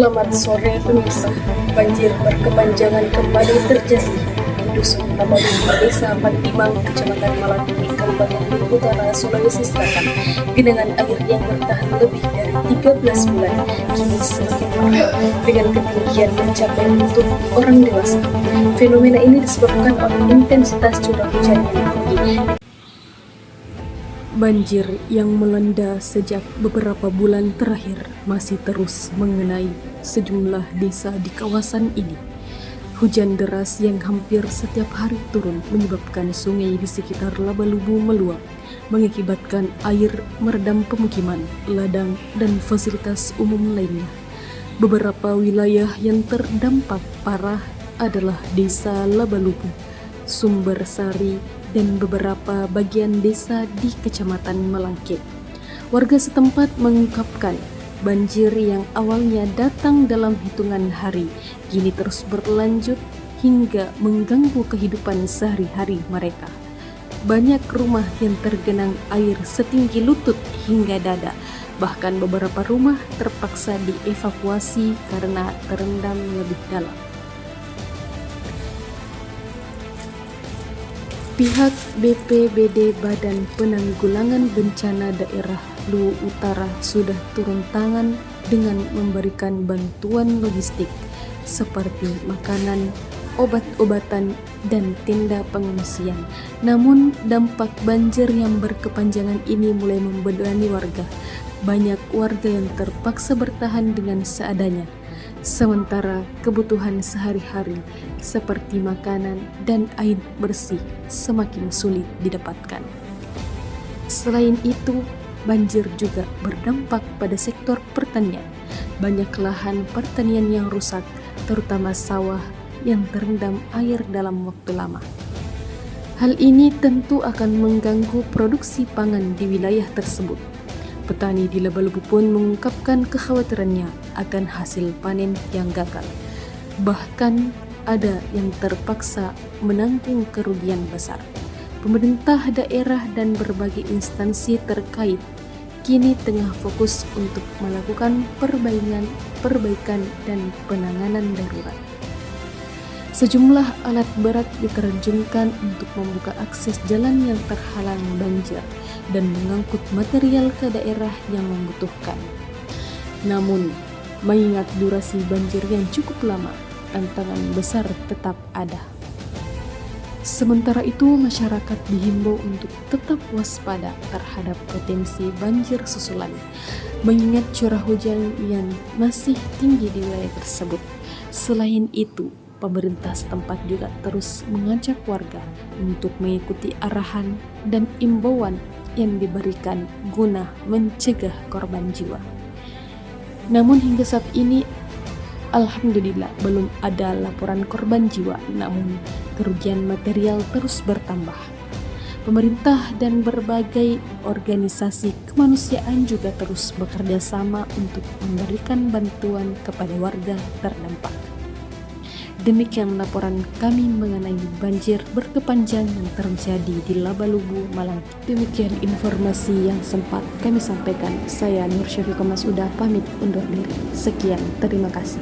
Selamat sore pemirsa. Banjir berkepanjangan kembali terjadi di Dusun Tabalubu, Desa Pantimang, Kecamatan Malakuni, Kabupaten Bulu Utara, Sulawesi Selatan. Genangan air yang bertahan lebih dari 13 bulan kini semakin parah dengan ketinggian mencapai lutut orang dewasa. Fenomena ini disebabkan oleh intensitas curah hujan yang tinggi. Banjir yang melanda sejak beberapa bulan terakhir masih terus mengenai sejumlah desa di kawasan ini. Hujan deras yang hampir setiap hari turun menyebabkan sungai di sekitar Labalubu meluap, mengakibatkan air merendam pemukiman, ladang, dan fasilitas umum lainnya. Beberapa wilayah yang terdampak parah adalah Desa Labalubu, Sumbersari, dan beberapa bagian desa di Kecamatan Malangke. Warga setempat mengungkapkan banjir yang awalnya datang dalam hitungan hari kini terus berlanjut hingga mengganggu kehidupan sehari-hari mereka. Banyak rumah yang tergenang air setinggi lutut hingga dada, bahkan beberapa rumah terpaksa dievakuasi karena terendam lebih dalam. Pihak BPBD Badan Penanggulangan Bencana Daerah Luwu Utara sudah turun tangan dengan memberikan bantuan logistik seperti makanan, obat-obatan, dan tenda pengungsian. Namun dampak banjir yang berkepanjangan ini mulai membebani warga. Banyak warga yang terpaksa bertahan dengan seadanya. Sementara kebutuhan sehari-hari seperti makanan dan air bersih semakin sulit didapatkan. Selain itu, banjir juga berdampak pada sektor pertanian. Banyak lahan pertanian yang rusak, terutama sawah yang terendam air dalam waktu lama. Hal ini tentu akan mengganggu produksi pangan di wilayah tersebut. Petani di Labalubu pun mengungkapkan kekhawatirannya akan hasil panen yang gagal. Bahkan ada yang terpaksa menanggung kerugian besar. Pemerintah daerah dan berbagai instansi terkait kini tengah fokus untuk melakukan perbaikan dan penanganan darurat. Sejumlah alat berat diterjunkan untuk membuka akses jalan yang terhalang banjir dan mengangkut material ke daerah yang membutuhkan. Namun, mengingat durasi banjir yang cukup lama, tantangan besar tetap ada. Sementara itu, masyarakat dihimbau untuk tetap waspada terhadap potensi banjir susulan, mengingat curah hujan yang masih tinggi di wilayah tersebut. Selain itu, pemerintah setempat juga terus mengajak warga untuk mengikuti arahan dan imbauan yang diberikan guna mencegah korban jiwa. Namun hingga saat ini, alhamdulillah belum ada laporan korban jiwa, namun kerugian material terus bertambah. Pemerintah dan berbagai organisasi kemanusiaan juga terus bekerja sama untuk memberikan bantuan kepada warga terdampak. Demikian laporan kami mengenai banjir berkepanjangan yang terjadi di Labalubu, Malang. Demikian informasi yang sempat kami sampaikan. Saya Nur Syafiqah Masuda pamit undur diri. Sekian, terima kasih.